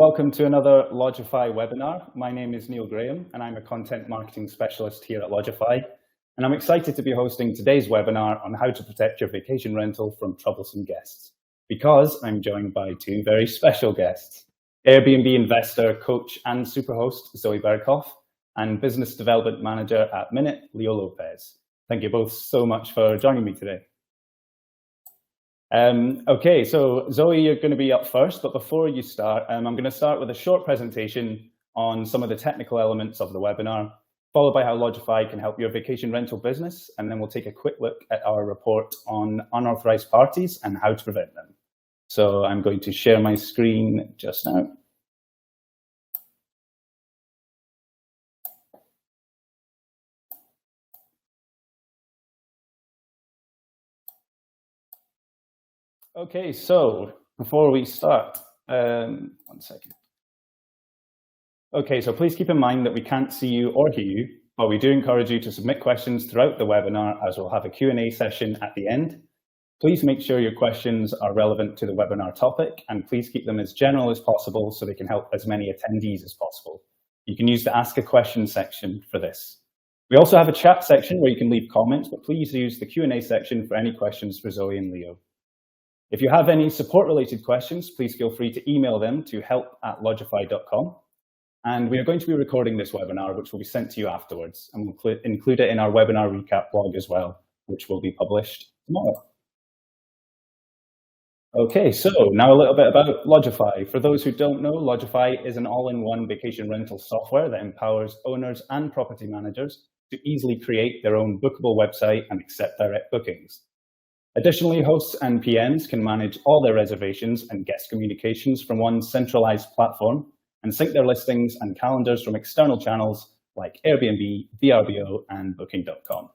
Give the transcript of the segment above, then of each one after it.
welcome to another Lodgify webinar. My name is Neil Graham, and I'm a content marketing specialist here at Lodgify. And I'm excited to be hosting today's webinar on how to protect your vacation rental from troublesome guests, because I'm joined by two very special guests, Airbnb investor, coach, and Superhost, Zoey Berghoff, and business development manager at Minut, Leo Lopez. Thank you both so much for joining me today. Okay, so Zoey, you're going to be up first, but before you start, I'm going to start with a short presentation on some of the technical elements of the webinar, followed by how Lodgify can help your vacation rental business, and then we'll take a quick look at our report on unauthorized parties and how to prevent them. So I'm going to share my screen just now. Okay, so before we start, one second. Okay, so please keep in mind that we can't see you or hear you, but we do encourage you to submit questions throughout the webinar, as we'll have a Q&A session at the end. Please make sure your questions are relevant to the webinar topic, and please keep them as general as possible so they can help as many attendees as possible. You can use the Ask a Question section for this. We also have a chat section where you can leave comments, but please use the Q&A section for any questions for Zoey and Leo. If you have any support-related questions, please feel free to email them to help@lodgify.com. And we are going to be recording this webinar, which will be sent to you afterwards, and we'll include it in our webinar recap blog as well, which will be published tomorrow. Okay, so now a little bit about Lodgify. For those who don't know, Lodgify is an all-in-one vacation rental software that empowers owners and property managers to easily create their own bookable website and accept direct bookings. Additionally, hosts and PMs can manage all their reservations and guest communications from one centralized platform and sync their listings and calendars from external channels like Airbnb, VRBO, and Booking.com.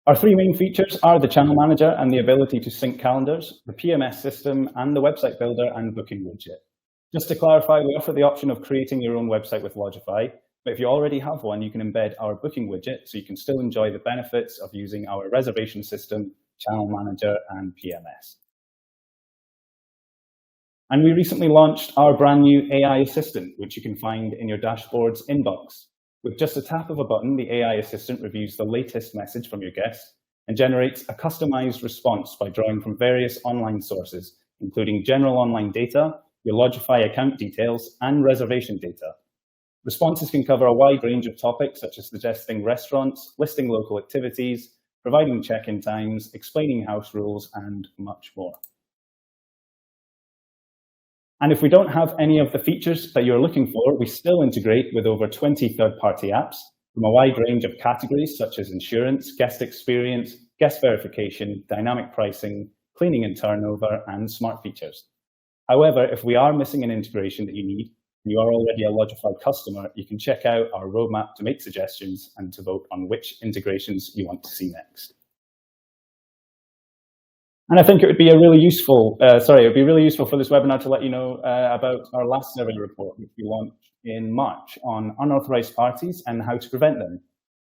Our three main features are the channel manager and the ability to sync calendars, the PMS system, and the website builder and booking widget. Just to clarify, we offer the option of creating your own website with Lodgify, but if you already have one, you can embed our booking widget so you can still enjoy the benefits of using our reservation system, channel manager, and PMS. And we recently launched our brand new AI assistant, which you can find in your dashboard's inbox. With just a tap of a button, the AI assistant reviews the latest message from your guests and generates a customized response by drawing from various online sources, including general online data, your Lodgify account details, and reservation data. Responses can cover a wide range of topics, such as suggesting restaurants, listing local activities, providing check-in times, explaining house rules, and much more. And if we don't have any of the features that you're looking for, we still integrate with over 20 third-party apps from a wide range of categories, such as insurance, guest experience, guest verification, dynamic pricing, cleaning and turnover, and smart features. However, if we are missing an integration that you need, and you are already a Lodgify customer, you can check out our roadmap to make suggestions and to vote on which integrations you want to see next. And I think it would be really useful for this webinar to let you know about our last survey report, which we launched in March on unauthorized parties and how to prevent them.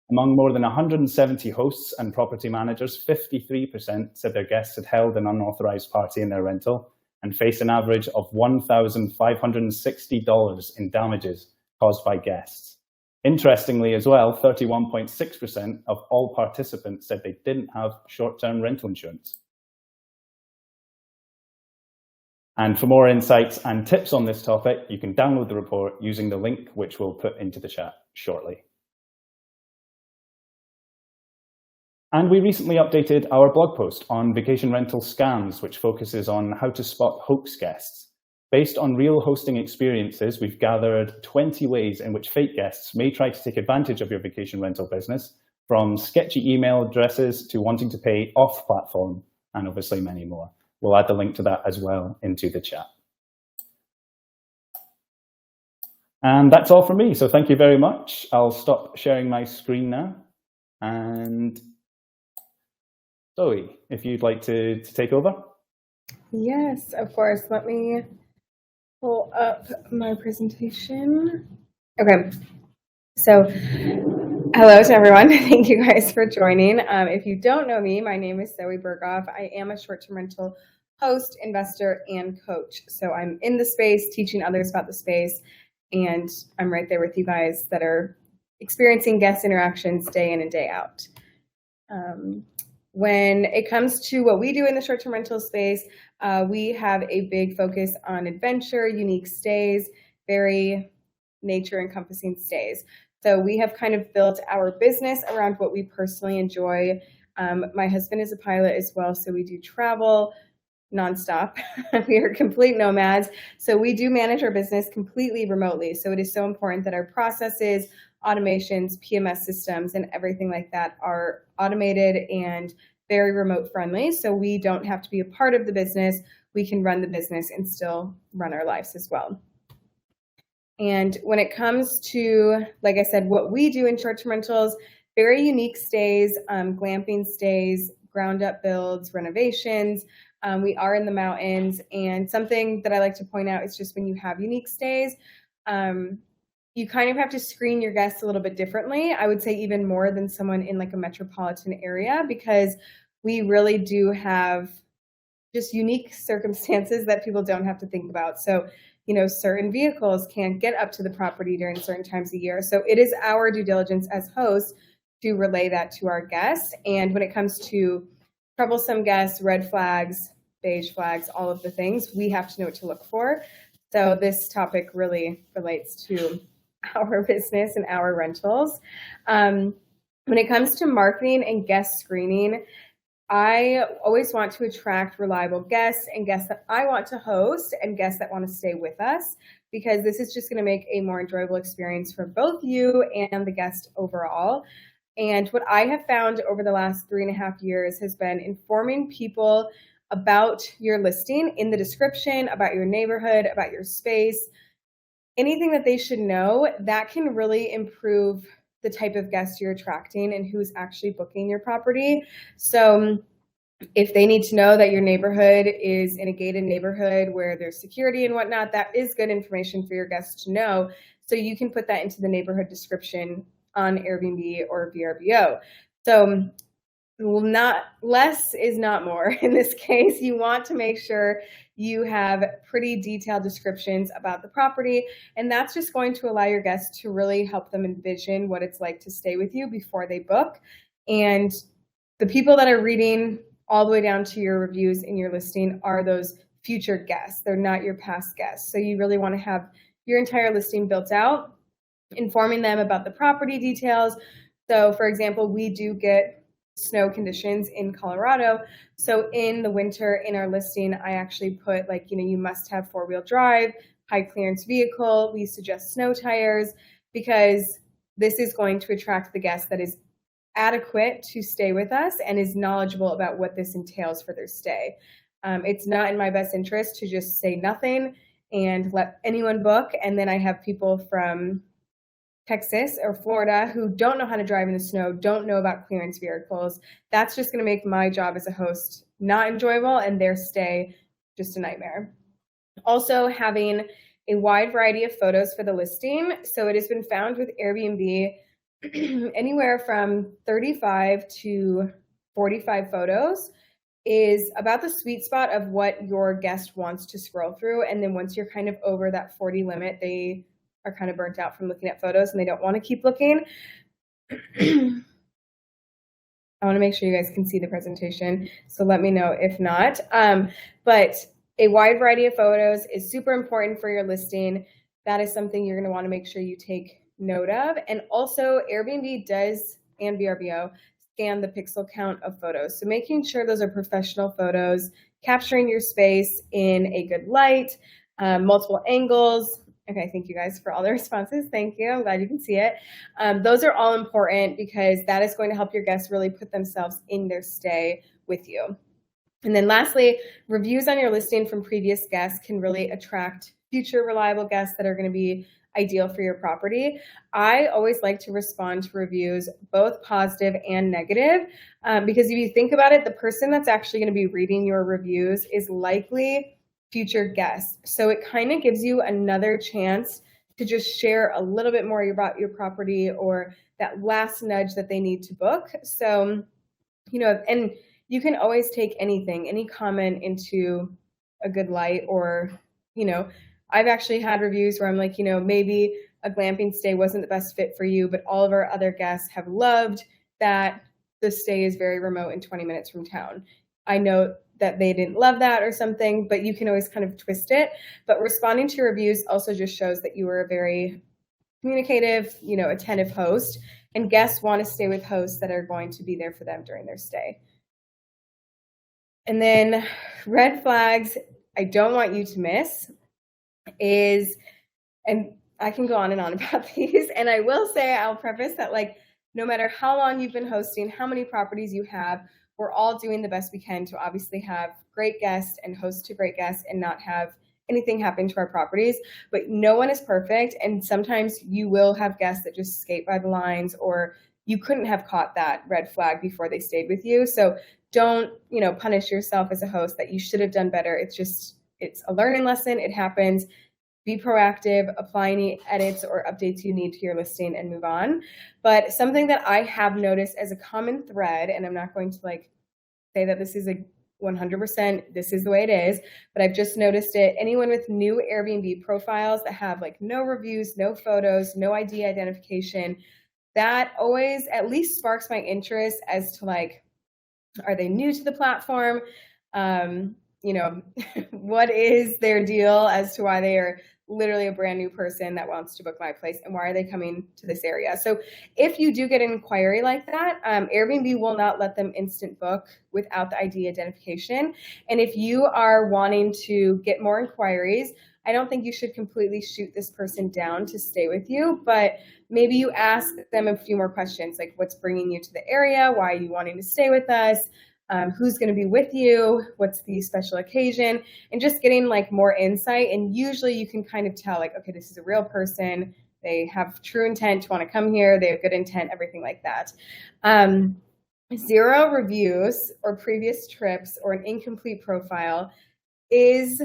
Among more than 170 hosts and property managers, 53% said their guests had held an unauthorized party in their rental and face an average of $1,560 in damages caused by guests. Interestingly as well, 31.6% of all participants said they didn't have short-term rental insurance. And for more insights and tips on this topic, you can download the report using the link which we'll put into the chat shortly. And we recently updated our blog post on vacation rental scams, which focuses on how to spot hoax guests. Based on real hosting experiences, we've gathered 20 ways in which fake guests may try to take advantage of your vacation rental business, from sketchy email addresses to wanting to pay off platform, and obviously many more. We'll add the link to that as well into the chat. And that's all from me. So thank you very much. I'll stop sharing my screen now. And Zoey, if you'd like to take over. Yes, of course. Let me pull up my presentation. Okay. So hello to everyone. Thank you guys for joining. If you don't know me, my name is Zoey Berghoff. I am a short-term rental host, investor, and coach. So I'm in the space, teaching others about the space, and I'm right there with you guys that are experiencing guest interactions day in and day out. When it comes to what we do in the short-term rental space, we have a big focus on adventure, unique stays, very nature-encompassing stays. So we have kind of built our business around what we personally enjoy. My husband is a pilot as well, so we do travel nonstop. We are complete nomads. So we do manage our business completely remotely. So it is so important that our processes, automations, PMS systems, and everything like that are automated and very remote friendly. So we don't have to be a part of the business. We can run the business and still run our lives as well. And when it comes to, like I said, what we do in short-term rentals, very unique stays, glamping stays, ground up builds, renovations. We are in the mountains, and something that I like to point out is just when you have unique stays, you kind of have to screen your guests a little bit differently. I would say even more than someone in like a metropolitan area, because we really do have just unique circumstances that people don't have to think about. So, you know, certain vehicles can't get up to the property during certain times of year. So it is our due diligence as hosts to relay that to our guests. And when it comes to troublesome guests, red flags, beige flags, all of the things, we have to know what to look for. So this topic really relates to our business and our rentals. When it comes to marketing and guest screening, I always want to attract reliable guests and guests that I want to host and guests that want to stay with us, because this is just going to make a more enjoyable experience for both you and the guest overall. And what I have found over the last 3.5 years has been informing people about your listing in the description, about your neighborhood, about your space, anything that they should know that can really improve the type of guests you're attracting and who's actually booking your property. So if they need to know that your neighborhood is in a gated neighborhood where there's security and whatnot, that is good information for your guests to know. So you can put that into the neighborhood description on Airbnb or VRBO. So not less is not more in this case. You want to make sure you have pretty detailed descriptions about the property, and that's just going to allow your guests to really help them envision what it's like to stay with you before they book. And the people that are reading all the way down to your reviews in your listing are those future guests. They're not your past guests. So you really want to have your entire listing built out, informing them about the property details. So for example, we do get snow conditions in Colorado. So in the winter in our listing, I actually put like, you know, you must have 4-wheel drive, high clearance vehicle. We suggest snow tires, because this is going to attract the guest that is adequate to stay with us and is knowledgeable about what this entails for their stay. It's not in my best interest to just say nothing and let anyone book. And then I have people from Texas or Florida who don't know how to drive in the snow, don't know about clearance vehicles. That's just going to make my job as a host not enjoyable and their stay just a nightmare. Also, having a wide variety of photos for the listing. So it has been found with Airbnb anywhere from 35 to 45 photos is about the sweet spot of what your guest wants to scroll through. And then once you're kind of over that 40 limit, they are kind of burnt out from looking at photos and they don't want to keep looking. I want to make sure you guys can see the presentation, so let me know if not. But a wide variety of photos is super important for your listing. That is something you're going to want to make sure you take note of. And also Airbnb does, and VRBO, scan the pixel count of photos. So making sure those are professional photos, capturing your space in a good light, multiple angles. Okay, thank you guys for all the responses. Thank you. I'm glad you can see it. Those are all important because that is going to help your guests really put themselves in their stay with you. And then lastly, reviews on your listing from previous guests can really attract future reliable guests that are going to be ideal for your property. I always like to respond to reviews, both positive and negative, because if you think about it, the person that's actually going to be reading your reviews is likely future guests. So it kind of gives you another chance to just share a little bit more about your property or that last nudge that they need to book. So, you know, and you can always take anything, any comment into a good light. Or, I've actually had reviews where I'm like, maybe a glamping stay wasn't the best fit for you, but all of our other guests have loved that the stay is very remote and 20 minutes from town. I know that they didn't love that or something, but you can always kind of twist it. But responding to reviews also just shows that you were a very communicative, attentive host, and guests want to stay with hosts that are going to be there for them during their stay. And then red flags I don't want you to miss is, and I can go on and on about these, and I will say, I'll preface that, like, no matter how long you've been hosting, how many properties you have, we're all doing the best we can to obviously have great guests and host to great guests and not have anything happen to our properties. But no one is perfect, and sometimes you will have guests that just skate by the lines, or you couldn't have caught that red flag before they stayed with you. So don't, punish yourself as a host that you should have done better. It's a learning lesson. It happens. Be proactive, apply any edits or updates you need to your listing, and move on. But something that I have noticed as a common thread, and I'm not going to say that this is a 100%, this is the way it is, but I've just noticed it. Anyone with new Airbnb profiles that have no reviews, no photos, no ID identification, that always at least sparks my interest as to are they new to the platform? What is their deal as to why they are literally a brand new person that wants to book my place, and why are they coming to this area? So if you do get an inquiry like that, Airbnb will not let them instant book without the ID identification. And if you are wanting to get more inquiries, I don't think you should completely shoot this person down to stay with you, but maybe you ask them a few more questions, like what's bringing you to the area? Why are you wanting to stay with us? Who's going to be with you? What's the special occasion? And just getting more insight. And usually you can kind of tell okay, this is a real person. They have true intent to want to come here. They have good intent, everything like that. 0 reviews or previous trips or an incomplete profile is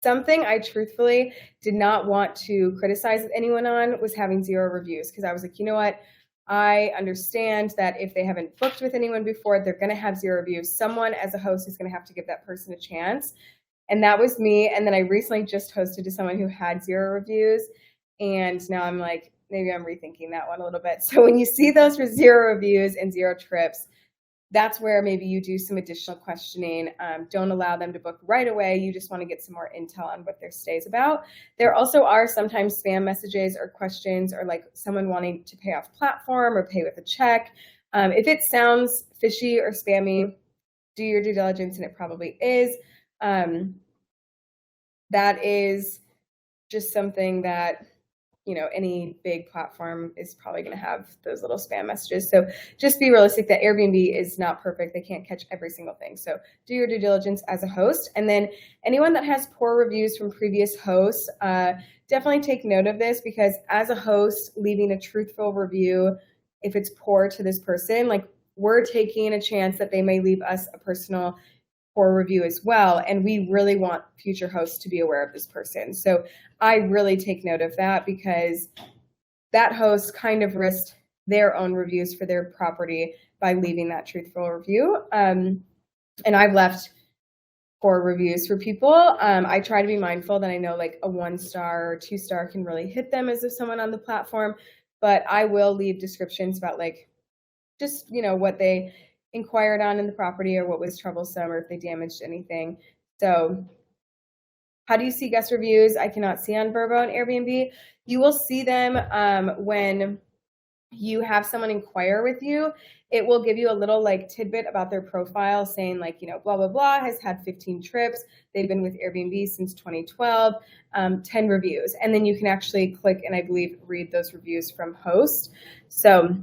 something I truthfully did not want to criticize anyone on, was having 0 reviews. Because I was like, you know what? I understand that if they haven't booked with anyone before, they're going to have 0 reviews. Someone as a host is going to have to give that person a chance. And that was me. And then I recently just hosted to someone who had 0 reviews. And now I'm like, maybe I'm rethinking that one a little bit. So when you see those for 0 reviews and 0 trips, that's where maybe you do some additional questioning. Don't allow them to book right away. You just want to get some more intel on what their stay is about. There also are sometimes spam messages or questions, or someone wanting to pay off platform or pay with a check. If it sounds fishy or spammy, do your due diligence, and it probably is. That is just something that any big platform is probably going to have those little spam messages. So just be realistic that Airbnb is not perfect. They can't catch every single thing. So do your due diligence as a host. And then anyone that has poor reviews from previous hosts, definitely take note of this, because as a host, leaving a truthful review, if it's poor to this person, we're taking a chance that they may leave us a personal poor review as well. And we really want future hosts to be aware of this person. So I really take note of that, because that host kind of risked their own reviews for their property by leaving that truthful review. And I've left poor reviews for people. I try to be mindful that I know a 1-star or 2-star can really hit them as if someone on the platform, but I will leave descriptions about just, what they inquired on in the property, or what was troublesome, or if they damaged anything. So how do you see guest reviews? I cannot see on Vrbo and Airbnb. You will see them when you have someone inquire with you. It will give you a little tidbit about their profile, saying blah, blah, blah, has had 15 trips. They've been with Airbnb since 2012, 10 reviews. And then you can actually click and I believe read those reviews from host. So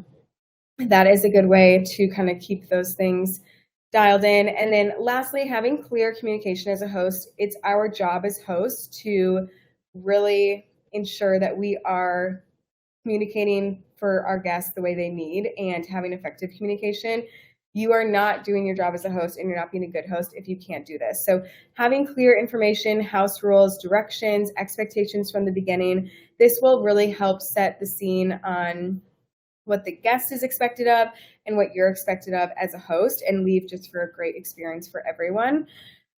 that is a good way to kind of keep those things dialed in. And then lastly, having clear communication as a host. It's our job as hosts to really ensure that we are communicating for our guests the way they need and having effective communication. You are not doing your job as a host, and you're not being a good host if you can't do this. So having clear information, house rules, directions, expectations from the beginning, this will really help set the scene on what the guest is expected of and what you're expected of as a host, and leave just for a great experience for everyone.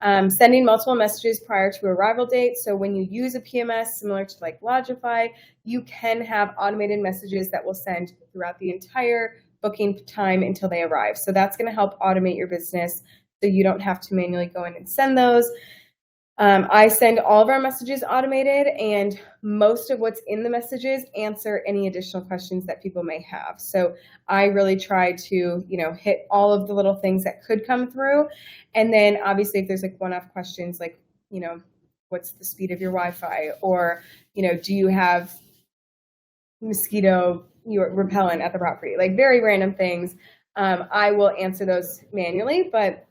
Sending multiple messages prior to arrival date. So when you use a PMS similar to like Lodgify, you can have automated messages that will send throughout the entire booking time until they arrive. So that's going to help automate your business so you don't have to manually go in and send those. I send all of our messages automated, and most of what's in the messages answer any additional questions that people may have. So I really try to, hit all of the little things that could come through. And then obviously if there's like one-off questions, like, what's the speed of your Wi-Fi? Or, do you have mosquito repellent at the property? Like very random things. I will answer those manually, but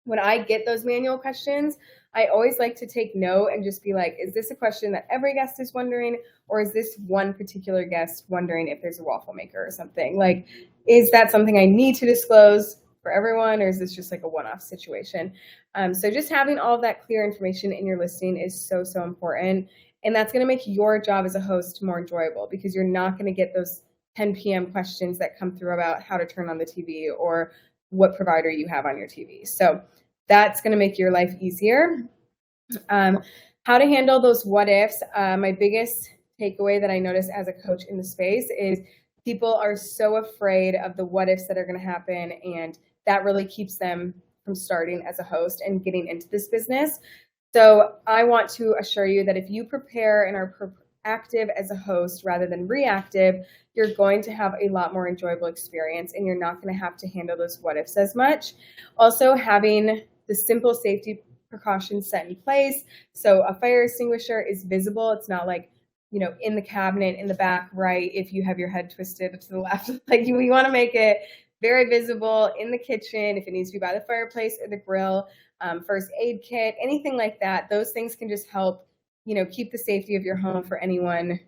when I get those manual questions, I always like to take note and just be like, is this a question that every guest is wondering? Or is this one particular guest wondering if there's a waffle maker or something? Like, is that something I need to disclose for everyone? Or is this just like a one-off situation? So just having all of that clear information in your listing is so, so important. And that's going to make your job as a host more enjoyable, because you're not going to get those 10 p.m. questions that come through about how to turn on the TV or what provider you have on your TV. So that's going to make your life easier. How to handle those what ifs. My biggest takeaway that I notice as a coach in the space is people are so afraid of the what ifs that are going to happen, and that really keeps them from starting as a host and getting into this business. So I want to assure you that if you prepare and are proactive as a host rather than reactive, you're going to have a lot more enjoyable experience, and you're not going to have to handle those what ifs as much. Also, having the simple safety precautions set in place. So a fire extinguisher is visible. It's not like, in the cabinet in the back right if you have your head twisted to the left. Like, we want to make it very visible in the kitchen, if it needs to be by the fireplace or the grill, first aid kit, anything like that. Those things can just help, keep the safety of your home for anyone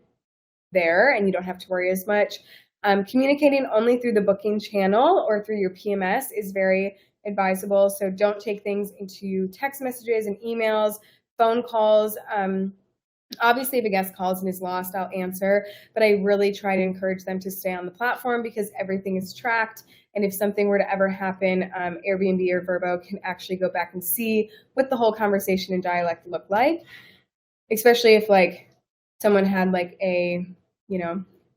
there, and you don't have to worry as much. Communicating only through the booking channel or through your PMS is very advisable. So don't take things into text messages and emails, phone calls. Obviously, if a guest calls and is lost, I'll answer, but I really try to encourage them to stay on the platform because everything is tracked. And if something were to ever happen, Airbnb or Vrbo can actually go back and see what the whole conversation and dialect looked like, especially if like someone had like a,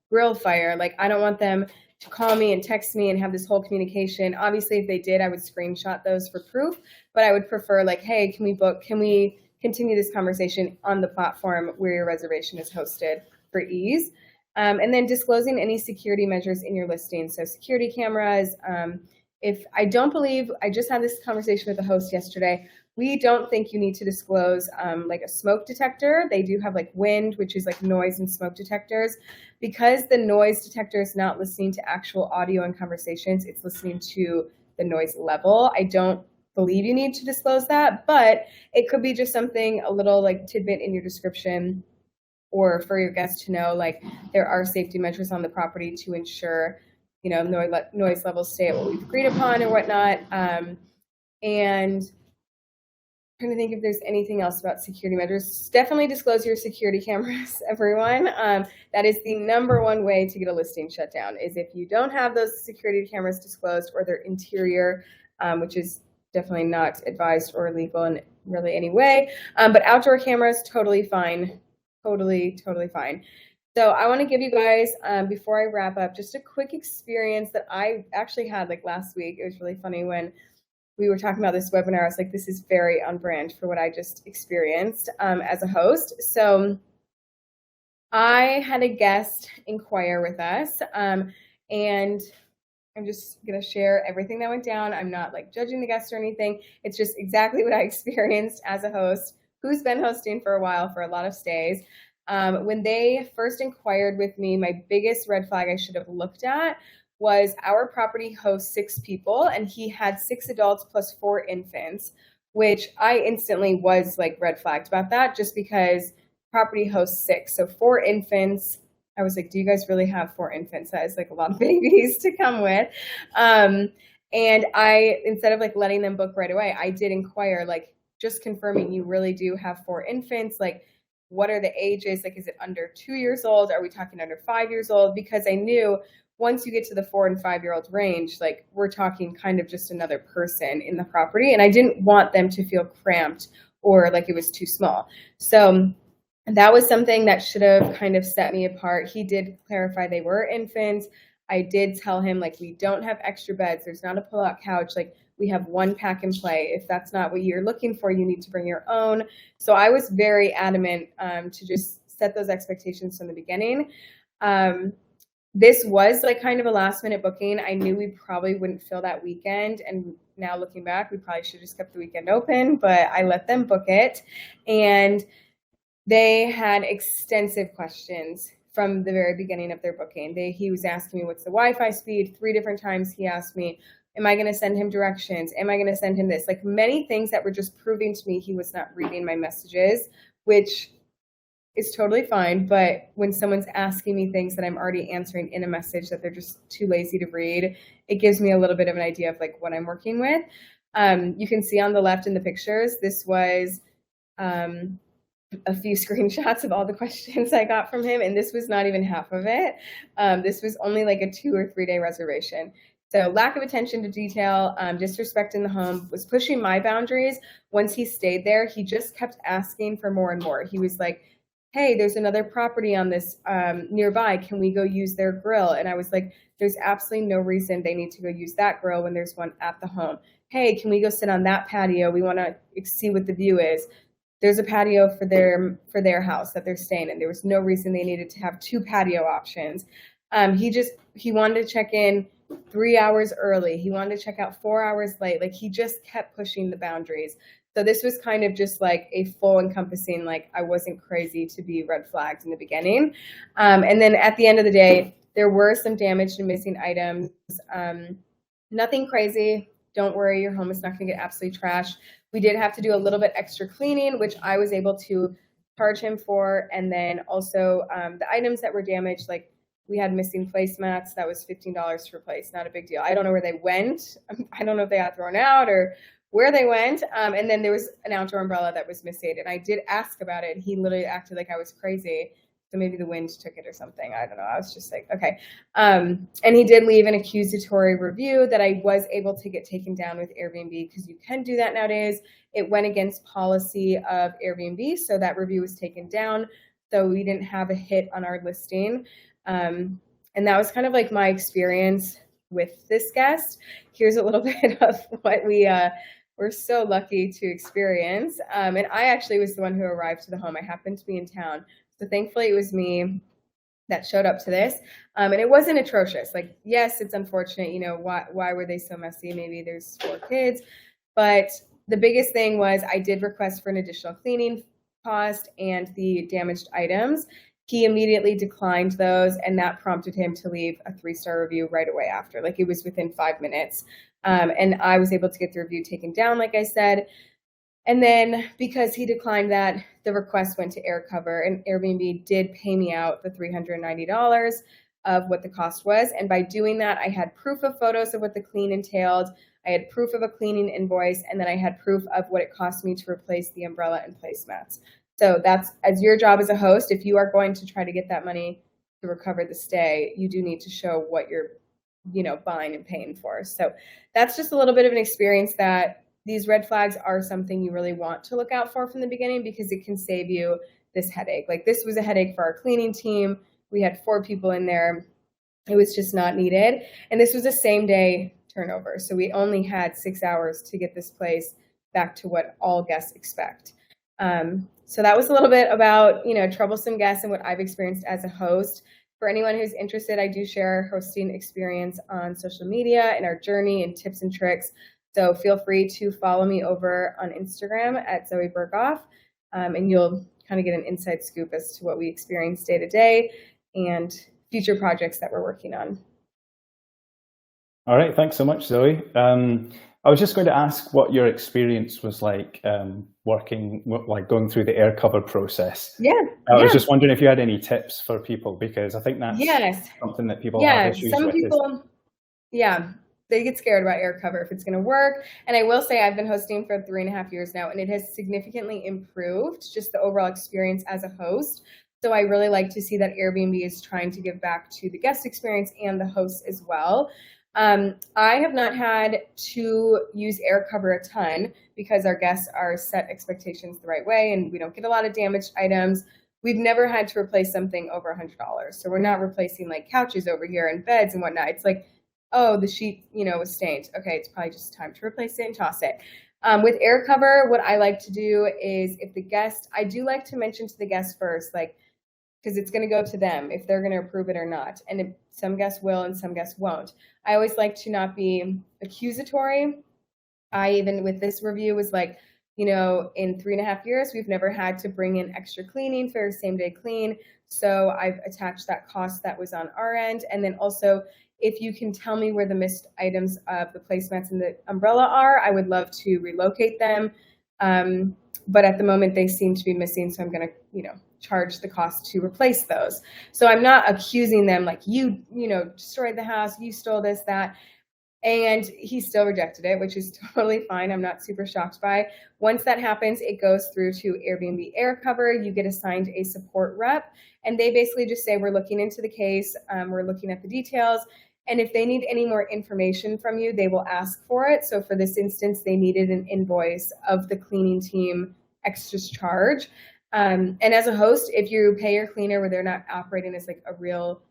grill fire. Like, I don't want them to call me and text me and have this whole communication. Obviously, if they did, I would screenshot those for proof, but I would prefer like, hey, can we continue this conversation on the platform where your reservation is hosted for ease? And then disclosing any security measures in your listing. So security cameras. I just had this conversation with the host yesterday. We don't think you need to disclose like a smoke detector. They do have like wind, which is like noise and smoke detectors. Because the noise detector is not listening to actual audio and conversations, it's listening to the noise level. I don't believe you need to disclose that, but it could be just something, a little like tidbit in your description, or for your guests to know, like there are safety measures on the property to ensure, noise levels stay at what we've agreed upon and whatnot. And I'm trying to think if there's anything else about security measures. Definitely disclose your security cameras, everyone. That is the number one way to get a listing shut down, is if you don't have those security cameras disclosed, or they're interior, which is definitely not advised or legal in really any way. But outdoor cameras, totally fine. Totally fine. So I want to give you guys, before I wrap up, just a quick experience that I actually had like last week. It was really funny when we were talking about this webinar. I was like, this is very on brand for what I just experienced as a host. So I had a guest inquire with us, and I'm just going to share everything that went down. I'm not like judging the guest or anything. It's just exactly what I experienced as a host who's been hosting for a while, for a lot of stays. When they first inquired with me, my biggest red flag I should have looked at was our property hosts 6 people, and he had 6 adults plus 4 infants, which I instantly was like red flagged about that, just because property hosts 6. So 4 infants. I was like, do you guys really have 4 infants? That is like a lot of babies to come with. And I, instead of like letting them book right away, I did inquire, like just confirming you really do have 4 infants. Like, what are the ages? Like, is it under 2 years old? Are we talking under 5 years old? Because I knew once you get to the 4 and 5-year-old range, like we're talking kind of just another person in the property. And I didn't want them to feel cramped or like it was too small. So that was something that should have kind of set me apart. He did clarify they were infants. I did tell him, like, we don't have extra beds. There's not a pull-out couch. Like, we have one pack and play. If that's not what you're looking for, you need to bring your own. So I was very adamant to just set those expectations from the beginning. This was like kind of a last minute booking. I knew we probably wouldn't fill that weekend. And now looking back, we probably should have just kept the weekend open, but I let them book it. And they had extensive questions from the very beginning of their booking. He was asking me, what's the Wi-Fi speed? 3 different times he asked me, am I going to send him directions? Am I going to send him this? Like many things that were just proving to me he was not reading my messages, which is totally fine. But when someone's asking me things that I'm already answering in a message that they're just too lazy to read, it gives me a little bit of an idea of like what I'm working with. You can see on the left in the pictures, this was a few screenshots of all the questions I got from him. And this was not even half of it. This was only like a 2 or 3 day reservation. So lack of attention to detail, disrespecting the home, was pushing my boundaries. Once he stayed there, he just kept asking for more and more. He was like, hey, there's another property on this nearby. Can we go use their grill? And I was like, there's absolutely no reason they need to go use that grill when there's one at the home. Hey, can we go sit on that patio? We want to see what the view is. There's a patio for their house that they're staying in. There was no reason they needed to have 2 patio options. He wanted to check in 3 hours early. He wanted to check out 4 hours late. Like he just kept pushing the boundaries. So this was kind of just like a full encompassing, like I wasn't crazy to be red flagged in the beginning. And then at the end of the day, there were some damaged and missing items. Nothing crazy. Don't worry, your home is not going to get absolutely trashed. We did have to do a little bit extra cleaning, which I was able to charge him for. And then also the items that were damaged, like we had missing placemats. That was $15 to replace. Not a big deal. I don't know where they went. I don't know if they got thrown out or where they went. And then there was an outdoor umbrella that was missing. And I did ask about it. He literally acted like I was crazy. So maybe the wind took it or something. I don't know. I was just like, okay. And he did leave an accusatory review that I was able to get taken down with Airbnb because you can do that nowadays. It went against policy of Airbnb. So that review was taken down. So we didn't have a hit on our listing. And that was kind of like my experience with this guest. Here's a little bit of what we're so lucky to experience. And I actually was the one who arrived to the home. I happened to be in town. So thankfully it was me that showed up to this. And it wasn't atrocious. Like, yes, it's unfortunate, you know, why were they so messy? Maybe there's 4 kids. But the biggest thing was I did request for an additional cleaning cost and the damaged items. He immediately declined those, and that prompted him to leave a 3-star review right away after. Like it was within 5 minutes. And I was able to get the review taken down, like I said. And then because he declined that, the request went to AirCover, and Airbnb did pay me out the $390 of what the cost was. And by doing that, I had proof of photos of what the clean entailed. I had proof of a cleaning invoice, and then I had proof of what it cost me to replace the umbrella and placemats. So that's as your job as a host. If you are going to try to get that money to recover the stay, you do need to show what you're, you know, buying and paying for. So that's just a little bit of an experience that these red flags are something you really want to look out for from the beginning because it can save you this headache. Like this was a headache for our cleaning team. We had 4 people in there. It was just not needed. And this was a same day turnover. So we only had 6 hours to get this place back to what all guests expect. So that was a little bit about, you know, troublesome guests and what I've experienced as a host. For anyone who's interested, I do share hosting experience on social media and our journey and tips and tricks. So feel free to follow me over on Instagram at Zoey Berghoff, and you'll kind of get an inside scoop as to what we experience day to day and future projects that we're working on. All right, thanks so much, Zoe. I was just going to ask what your experience was like going through the AirCover process. Yeah. I was just wondering if you had any tips for people, because I think that's something that people have issues with. Some people, they get scared about AirCover if it's going to work. And I will say I've been hosting for 3.5 years now, and it has significantly improved just the overall experience as a host. So I really like to see that Airbnb is trying to give back to the guest experience and the hosts as well. I have not had to use air cover a ton because our guests are set expectations the right way and we don't get a lot of damaged items. We've never had to replace something over $100. So we're not replacing like couches over here and beds and whatnot. It's like, oh, the sheet, was stained. Okay, it's probably just time to replace it and toss it. With air cover, what I like to do is if the guest, I do like to mention to the guest first, like, because it's going to go to them if they're going to approve it or not. And if some guests will and some guests won't. I always like to not be accusatory. I even with this review was like, in 3.5 years, we've never had to bring in extra cleaning for same day clean. So I've attached that cost that was on our end. And then also, if you can tell me where the missed items of the placemats and the umbrella are, I would love to relocate them. But at the moment they seem to be missing. So I'm going to, charge the cost to replace those. So I'm not accusing them like you destroyed the house, you stole this, that. And he still rejected it, which is totally fine. I'm not super shocked by. Once that happens, it goes through to Airbnb Air Cover. You get assigned a support rep, and they basically just say, we're looking into the case. We're looking at the details. And if they need any more information from you, they will ask for it. So for this instance, they needed an invoice of the cleaning team extra charge. And as a host, if you pay your cleaner where they're not operating as like a real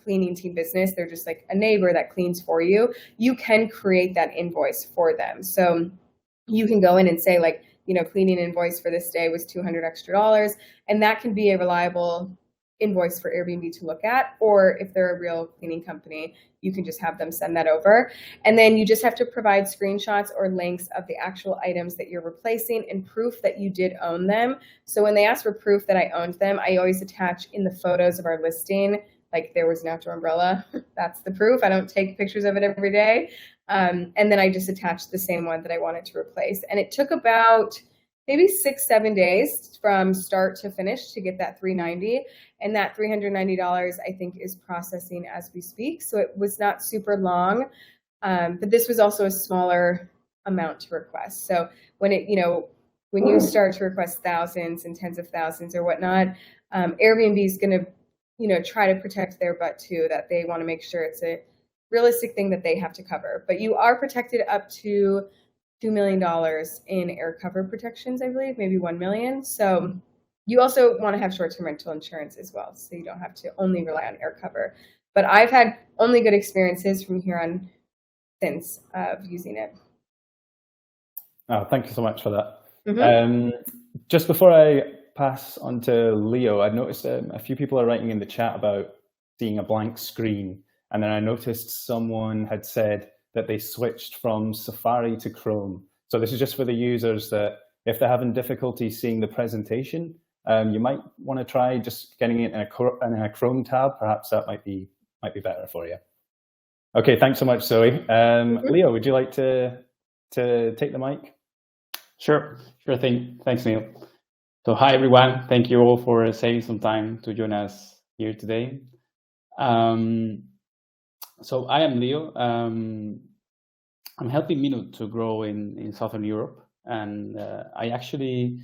cleaning team business, they're just like a neighbor that cleans for you, you can create that invoice for them. So you can go in and say like, cleaning invoice for this day was $200 extra, and that can be a reliable invoice for Airbnb to look at. Or if they're a real cleaning company, you can just have them send that over. And then you just have to provide screenshots or links of the actual items that you're replacing and proof that you did own them. So when they ask for proof that I owned them, I always attach in the photos of our listing, like there was an outdoor umbrella, that's the proof. I don't take pictures of it every day. And then I just attached the same one that I wanted to replace. And it took about maybe 6-7 days from start to finish to get that $390. And that $390, I think, is processing as we speak. So it was not super long, but this was also a smaller amount to request. So when when you start to request thousands and tens of thousands or whatnot, Airbnb is going to, try to protect their butt too, that they want to make sure it's a realistic thing that they have to cover. But you are protected up to $2 million in air cover protections, I believe, maybe $1 million. So you also want to have short-term rental insurance as well, so you don't have to only rely on air cover. But I've had only good experiences from here on since of using it. Oh, thank you so much for that. Mm-hmm. Just before I pass on to Leo, I noticed a few people are writing in the chat about seeing a blank screen. And then I noticed someone had said that they switched from Safari to Chrome. So this is just for the users that if they're having difficulty seeing the presentation, you might want to try just getting it in a Chrome tab. Perhaps that might be better for you. Okay, thanks so much, Zoey. Leo, would you like to take the mic? Sure thing. Thanks, Neil. So hi, everyone. Thank you all for saving some time to join us here today. So I am Leo. I'm helping Minut to grow in Southern Europe, and I actually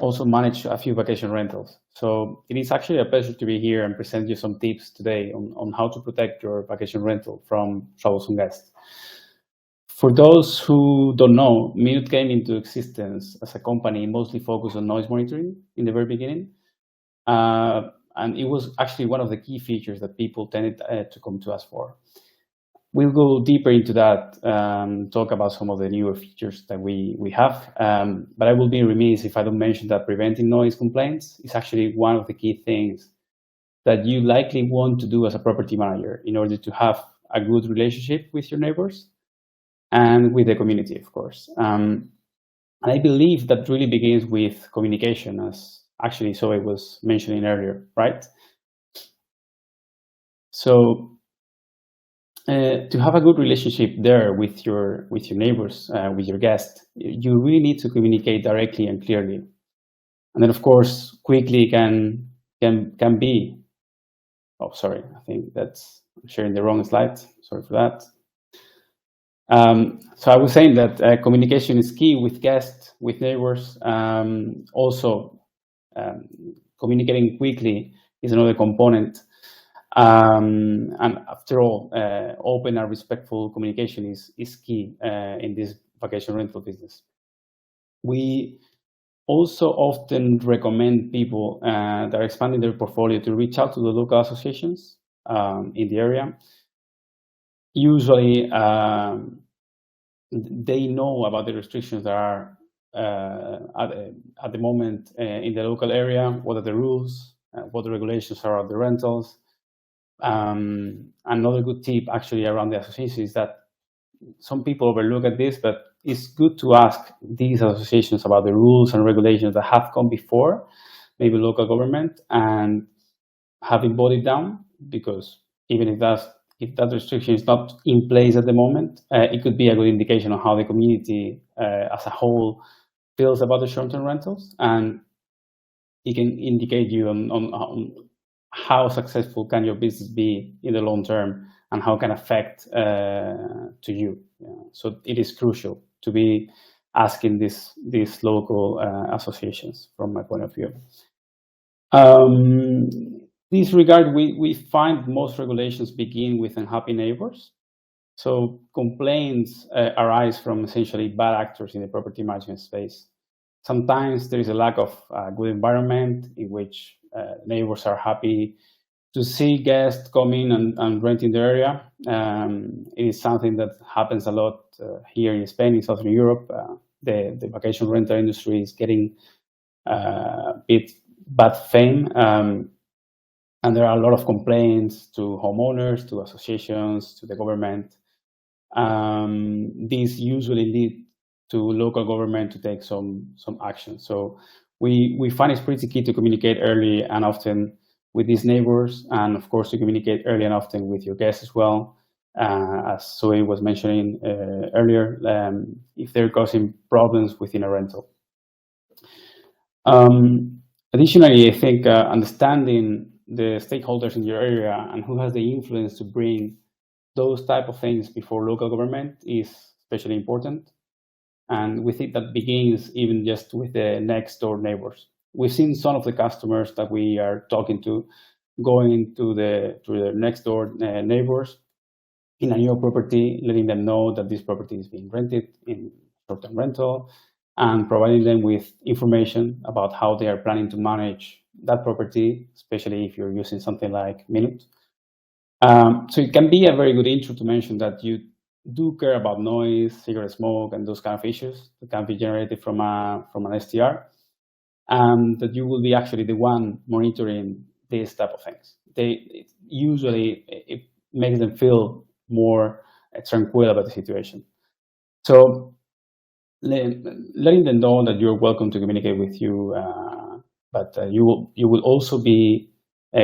also manage a few vacation rentals. So it is actually a pleasure to be here and present you some tips today on how to protect your vacation rental from troublesome guests. For those who don't know, Minut came into existence as a company mostly focused on noise monitoring in the very beginning. And it was actually one of the key features that people tended to come to us for. We'll go deeper into that, talk about some of the newer features that we have. But I will be remiss if I don't mention that preventing noise complaints is actually one of the key things that you likely want to do as a property manager in order to have a good relationship with your neighbors and with the community, of course. And I believe that really begins with communication, as actually Zoey was mentioning earlier, right? So to have a good relationship there with your neighbors, with your guests, you really need to communicate directly and clearly. And then, of course, quickly can be. Oh, sorry, I think that's sharing the wrong slide. Sorry for that. So I was saying that communication is key with guests, with neighbors. Also, communicating quickly is another component. And after all, open and respectful communication is key in this vacation rental business. We also often recommend people that are expanding their portfolio to reach out to the local associations in the area. Usually, they know about the restrictions that are at the moment in the local area, what are the rules, what the regulations are of the rentals. Another good tip actually around the association is that some people overlook at this, but it's good to ask these associations about the rules and regulations that have come before, maybe local government, and have been voted down, because even if that restriction is not in place at the moment, it could be a good indication of how the community as a whole feels about the short-term rentals, and it can indicate you on how successful can your business be in the long term and how can affect to you. So it is crucial to be asking these local associations from my point of view. In this regard, we find most regulations begin with unhappy neighbors. So complaints arise from essentially bad actors in the property management space. Sometimes there is a lack of a good environment in which neighbors are happy to see guests coming and renting the area. It is something that happens a lot here in Spain, in Southern Europe. The vacation rental industry is getting a bit bad fame. And there are a lot of complaints to homeowners, to associations, to the government. These usually lead to local government to take some action. So we find it's pretty key to communicate early and often with these neighbors, and of course to communicate early and often with your guests as well. As Zoey was mentioning earlier, if they're causing problems within a rental. Additionally, I think understanding the stakeholders in your area and who has the influence to bring those type of things before local government is especially important. And we think that begins even just with the next door neighbors. We've seen some of the customers that we are talking to going to the next door neighbors in a new property, letting them know that this property is being rented in short-term rental, and providing them with information about how they are planning to manage that property, especially if you're using something like Minut. So it can be a very good intro to mention that you do care about noise, cigarette smoke, and those kind of issues that can be generated from an STR, and that you will be actually the one monitoring these type of things. It makes them feel more tranquil about the situation. So letting them know that you're welcome to communicate with you, but you will also be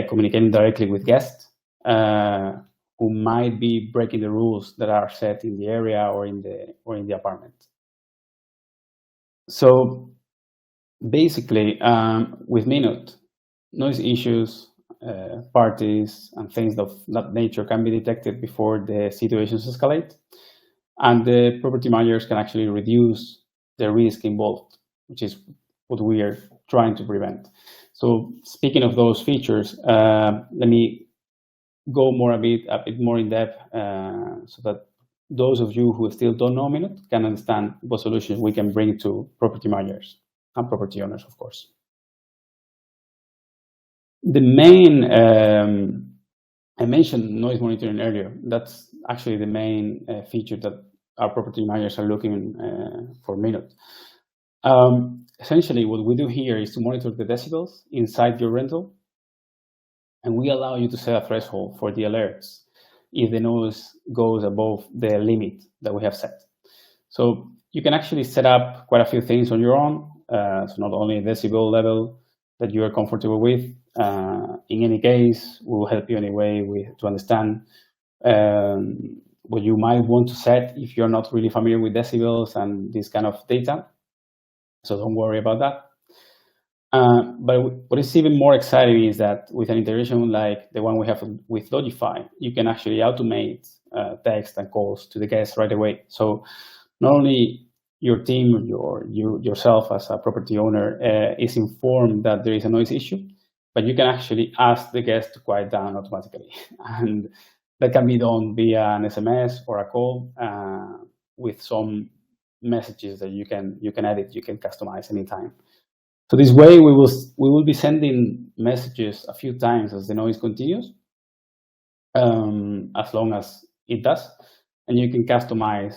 communicating directly with guests who might be breaking the rules that are set in the area or in the apartment. So basically, with Minut, noise issues, parties, and things of that nature can be detected before the situations escalate, and the property managers can actually reduce the risk involved, which is what we are trying to prevent. So speaking of those features, let me go a bit more in depth so that those of you who still don't know Minut can understand what solutions we can bring to property managers and property owners, of course. The main, I mentioned noise monitoring earlier. That's actually the main feature that our property managers are looking for Minut. Essentially, what we do here is to monitor the decibels inside your rental, and we allow you to set a threshold for the alerts if the noise goes above the limit that we have set. So you can actually set up quite a few things on your own. So not only a decibel level that you are comfortable with. In any case, we will help you anyway to understand what you might want to set if you're not really familiar with decibels and this kind of data. So don't worry about that. But what is even more exciting is that with an integration like the one we have with Lodgify, you can actually automate text and calls to the guests right away. So not only your team, yourself as a property owner is informed that there is a noise issue, but you can actually ask the guest to quiet down automatically. And that can be done via an SMS or a call with some messages that you can edit, you can customize anytime. So this way we will be sending messages a few times as the noise continues, as long as it does, and you can customize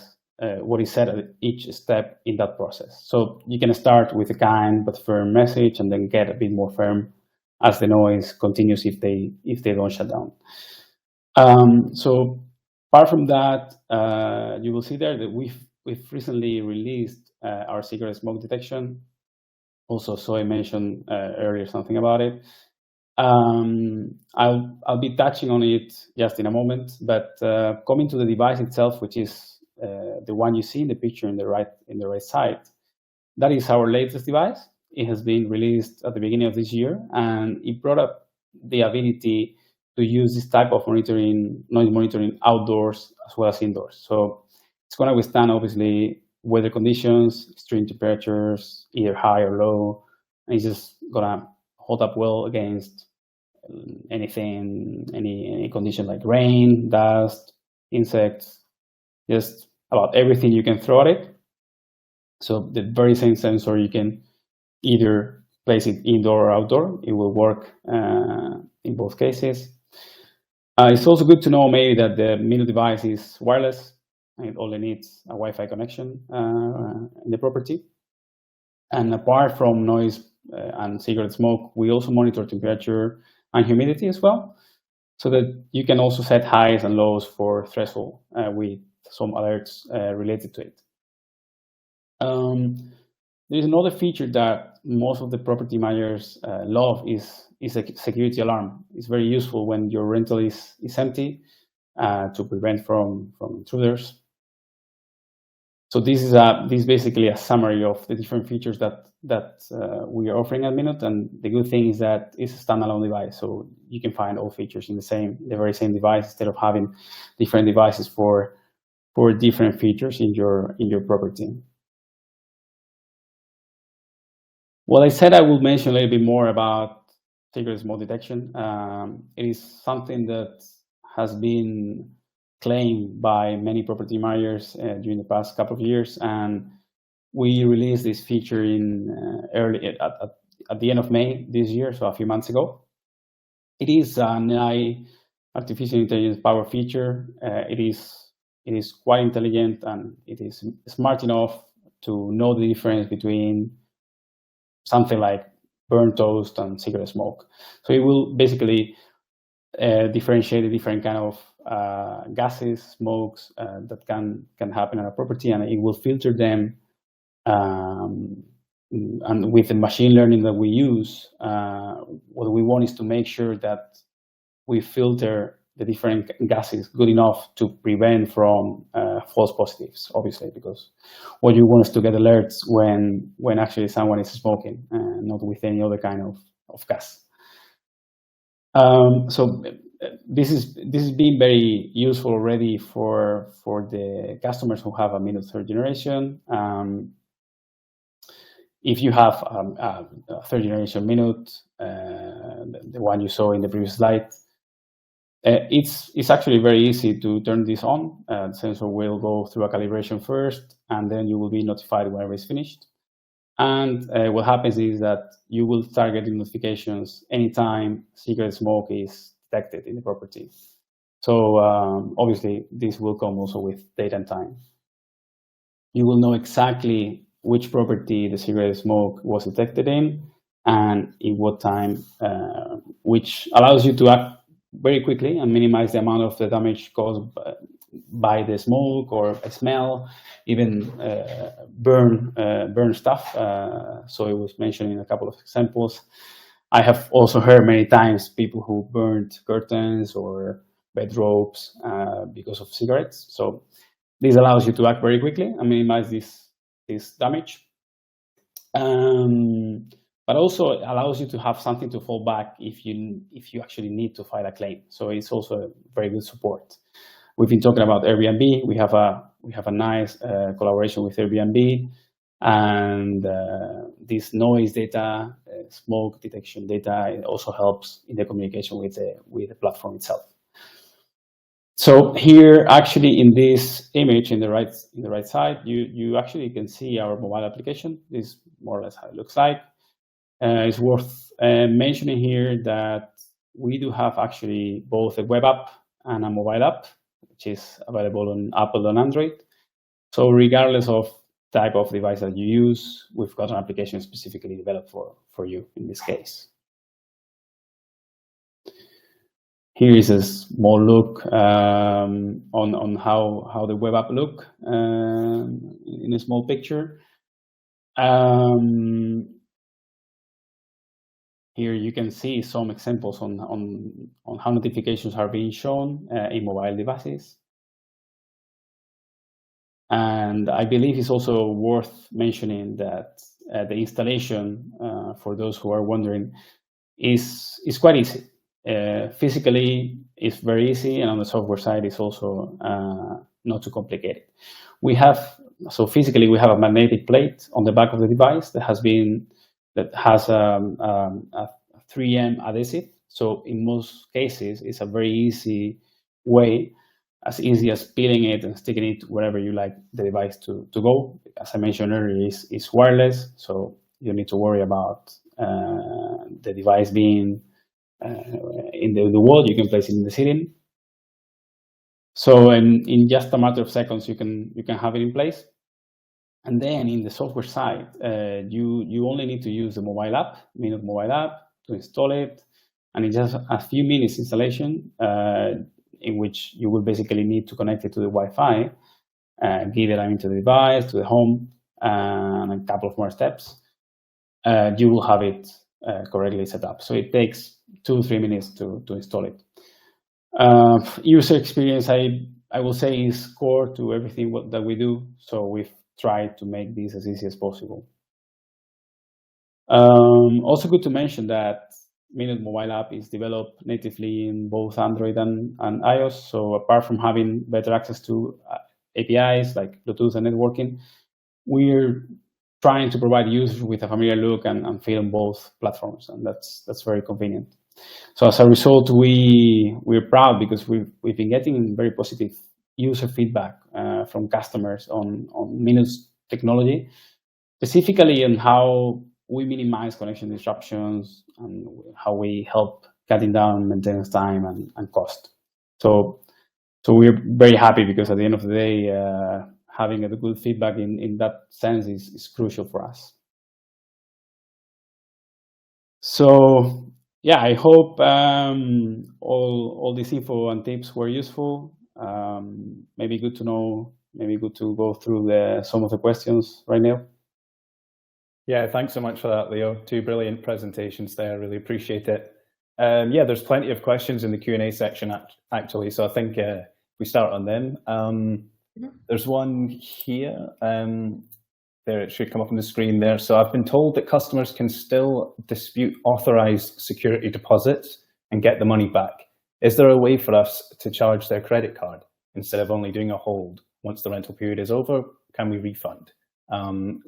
what is said at each step in that process. So you can start with a kind but firm message and then get a bit more firm as the noise continues if they don't shut down. So apart from that, you will see there that we've recently released our cigarette smoke detection. Also, Zoey mentioned earlier something about it. I'll be touching on it just in a moment, but coming to the device itself, which is the one you see in the picture in the right side, that is our latest device. It has been released at the beginning of this year, and it brought up the ability to use this type of noise monitoring outdoors as well as indoors. So it's going to withstand, obviously, weather conditions, extreme temperatures, either high or low, and it's just going to hold up well against anything, any condition like rain, dust, insects, just about everything you can throw at it. So the very same sensor, you can either place it indoor or outdoor. It will work in both cases. It's also good to know maybe that the Minut device is wireless, and it only needs a Wi-Fi connection in the property. And apart from noise and cigarette smoke, we also monitor temperature and humidity as well, so that you can also set highs and lows for threshold with some alerts related to it. There's another feature that most of the property managers love is a security alarm. It's very useful when your rental is empty to prevent from intruders. So this is basically a summary of the different features that we are offering at Minut, and the good thing is that it's a standalone device, so you can find all features in the very same device instead of having different devices for different features in your property. Well, I said I will mention a little bit more about cigarette smoke detection. It is something that has been claimed by many property managers during the past couple of years, and we released this feature in at the end of May this year, so a few months ago. It is an AI, artificial intelligence power feature. It is quite intelligent, and it is smart enough to know the difference between something like burnt toast and cigarette smoke. So it will basically differentiate the different kind of gases, smokes that can happen on a property, and it will filter them. And with the machine learning that we use, what we want is to make sure that we filter the different gases good enough to prevent from false positives, obviously, because what you want is to get alerts when actually someone is smoking, not with any other kind of gas. So this is being very useful already for the customers who have a Minut third generation. If you have a third generation Minut, the one you saw in the previous slide, it's actually very easy to turn this on. The sensor will go through a calibration first, and then you will be notified whenever it's finished. And what happens is that you will start getting notifications anytime cigarette smoke is detected in the property. So obviously, this will come also with date and time. You will know exactly which property the cigarette smoke was detected in and in what time, which allows you to act very quickly and minimize the amount of the damage caused by the smoke or smell, even burn stuff. So it was mentioned in a couple of examples. I have also heard many times people who burned curtains or bedrobes because of cigarettes. So this allows you to act very quickly and minimize this damage. But also allows you to have something to fall back if you actually need to file a claim. So it's also a very good support. We've been talking about Airbnb. We have a nice collaboration with Airbnb, And this noise data, smoke detection data, it also helps in the communication with the platform itself. So here, actually, in this image, in the right side, you actually can see our mobile application. This is more or less how it looks like. It's worth mentioning here that we do have actually both a web app and a mobile app, which is available on Apple and Android. So regardless of type of device that you use, we've got an application specifically developed for you in this case. Here is a small look on how the web app look in a small picture. Here you can see some examples on how notifications are being shown in mobile devices. And I believe it's also worth mentioning that the installation, for those who are wondering, is quite easy. Physically, it's very easy, and on the software side, it's also not too complicated. Physically, we have a magnetic plate on the back of the device that has a 3M adhesive. So in most cases, it's a very easy way, as easy as peeling it and sticking it wherever you like the device to go. As I mentioned earlier, it's wireless, so you don't need to worry about the device being in the wall. You can place it in the ceiling. So in just a matter of seconds, you can have it in place. And then in the software side, you only need to use the mobile app, Minut mobile app, to install it. And it's just a few minutes installation in which you will basically need to connect it to the Wi-Fi, give it into the device, to the home, and a couple of more steps. You will have it correctly set up. So it takes 2-3 minutes to install it. User experience, I will say, is core to everything that we do. So we've tried to make this as easy as possible. Also good to mention that Minut mobile app is developed natively in both Android and iOS. So apart from having better access to APIs like Bluetooth and networking, we're trying to provide users with a familiar look and feel on both platforms, and that's very convenient. So as a result, we're proud because we've been getting very positive user feedback from customers on Minut's technology, specifically on how we minimize connection disruptions and how we help cutting down maintenance time and cost. So we're very happy because at the end of the day, having a good feedback in that sense is crucial for us. So yeah, I hope all this info and tips were useful. Maybe good to know, maybe good to go through some of the questions right now. Yeah, thanks so much for that, Leo. 2 brilliant presentations there. Really appreciate it. Yeah, there's plenty of questions in the Q&A section, actually. So I think we start on them. There's one here. There, it should come up on the screen there. So I've been told that customers can still dispute authorized security deposits and get the money back. Is there a way for us to charge their credit card instead of only doing a hold? Once the rental period is over, can we refund?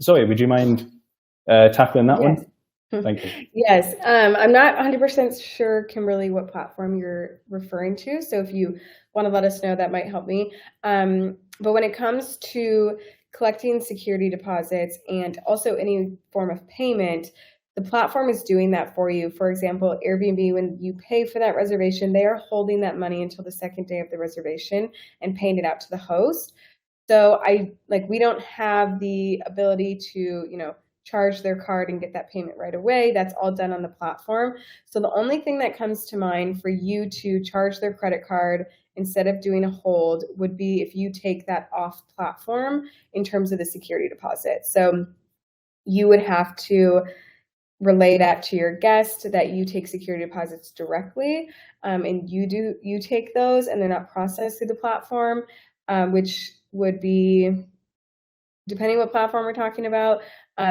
Zoe, would you mind tackling that one? Thank you. Yes, I'm not 100% sure, Kimberly, what platform you're referring to. So if you want to let us know, that might help me. But when it comes to collecting security deposits and also any form of payment, the platform is doing that for you. For example, Airbnb, when you pay for that reservation, they are holding that money until the second day of the reservation and paying it out to the host. So we don't have the ability to, charge their card and get that payment right away. That's all done on the platform. So the only thing that comes to mind for you to charge their credit card instead of doing a hold would be if you take that off platform in terms of the security deposit. So you would have to relay that to your guest that you take security deposits directly, and you take those and they're not processed through the platform, which would be, depending what platform we're talking about,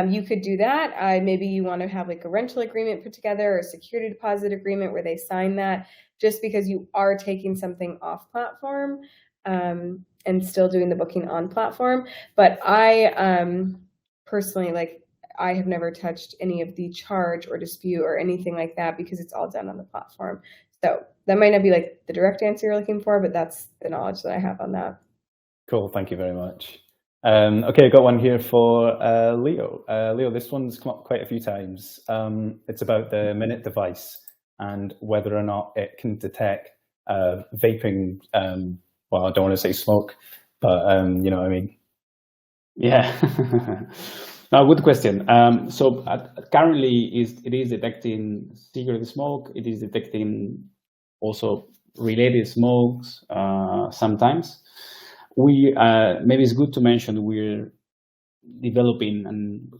you could do that. Maybe you want to have like a rental agreement put together or a security deposit agreement where they sign that, just because you are taking something off platform and still doing the booking on platform. But personally, like I have never touched any of the charge or dispute or anything like that because it's all done on the platform. So that might not be like the direct answer you're looking for, but that's the knowledge that I have on that. Cool, thank you very much. Okay, I got one here for Leo. Leo, this one's come up quite a few times. It's about the Minut device and whether or not it can detect vaping. Well, I don't want to say smoke, but you know what I mean. Yeah, no, good question. So currently, it is detecting cigarette smoke. It is detecting also related smokes sometimes. We maybe it's good to mention we're developing and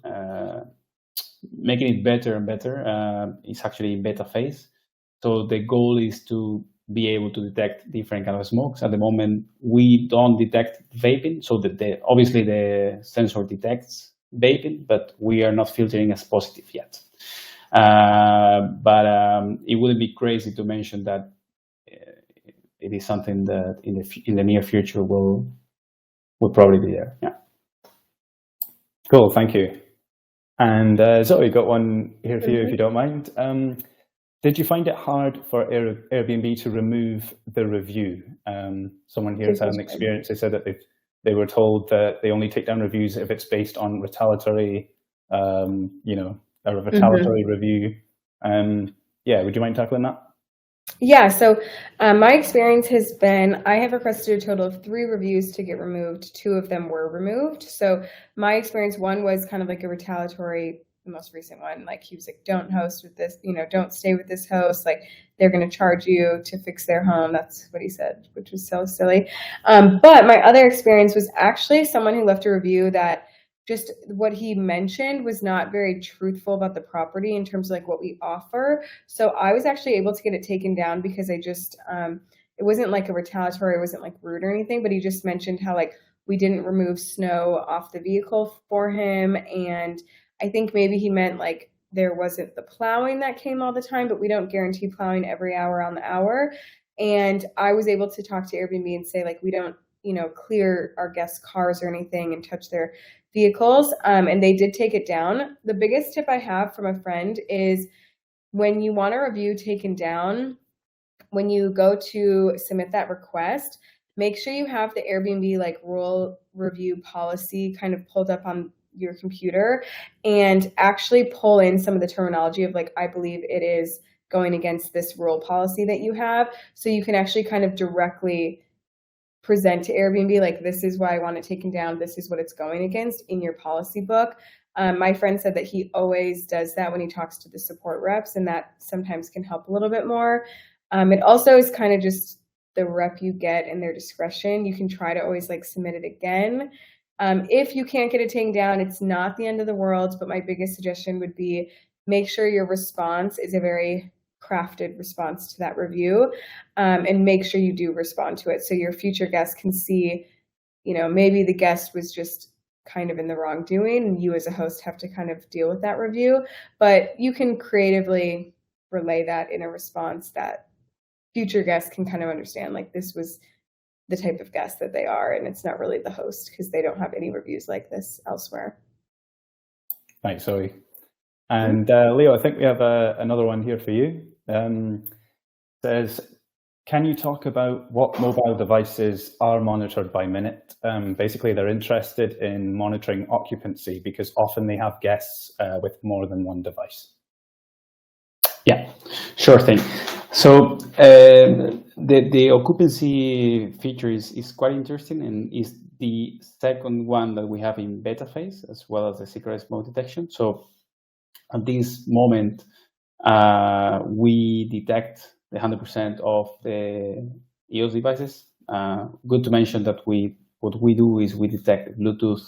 making it better and better. It's actually in beta phase. So the goal is to be able to detect different kind of smokes. At the moment, we don't detect vaping, so that obviously the sensor detects vaping, but we are not filtering as positive yet. But it wouldn't be crazy to mention that it is something that in the near future will probably be there. Yeah. Cool, thank you. And Zoe, got one here for you if you don't mind. Did you find it hard for Airbnb to remove the review? Someone here has had an experience. They said that they were told that they only take down reviews if it's based on retaliatory, you know, a retaliatory review. Yeah, would you mind tackling that? Yeah, so my experience has been I have requested a total of 3 reviews to get removed. 2 of them were removed. So my experience, one was kind of like a retaliatory, the most recent one, like he was like, don't host with this, you know, don't stay with this host. Like they're going to charge you to fix their home. That's what he said, which was so silly. But my other experience was actually someone who left a review that just what he mentioned was not very truthful about the property in terms of like what we offer. So I was actually able to get it taken down because I just, it wasn't like a retaliatory, it wasn't like rude or anything, but he just mentioned how like we didn't remove snow off the vehicle for him. And I think maybe he meant like there wasn't the plowing that came all the time, but we don't guarantee plowing every hour on the hour. And I was able to talk to Airbnb and say like, we don't, you know, clear our guests' cars or anything and touch their vehicles, and they did take it down. The biggest tip I have from a friend is when you want a review taken down, when you go to submit that request, make sure you have the Airbnb like rule review policy kind of pulled up on your computer and actually pull in some of the terminology of like, I believe it is going against this rule policy that you have. So you can actually kind of directly present to Airbnb, like this is why I want it taken down. This is what it's going against in your policy book. My friend said that he always does that when he talks to the support reps, and that sometimes can help a little bit more. It also is kind of just the rep you get and their discretion. You can try to always like submit it again. If you can't get it taken down, it's not the end of the world, but my biggest suggestion would be make sure your response is a very crafted response to that review, and make sure you do respond to it so your future guests can see, you know, maybe the guest was just kind of in the wrongdoing and you as a host have to kind of deal with that review, but you can creatively relay that in a response that future guests can kind of understand, like this was the type of guest that they are and it's not really the host because they don't have any reviews like this elsewhere. Thanks, Zoe. And Leo, I think we have another one here for you. Says, can you talk about what mobile devices are monitored by Minut? Basically, they're interested in monitoring occupancy because often they have guests with more than one device. Yeah, sure thing. So the occupancy feature is quite interesting and is the second one that we have in beta phase, as well as the cigarette smoke detection. So at this moment, we detect the 100% of the EOS devices. Good to mention that what we do is we detect Bluetooth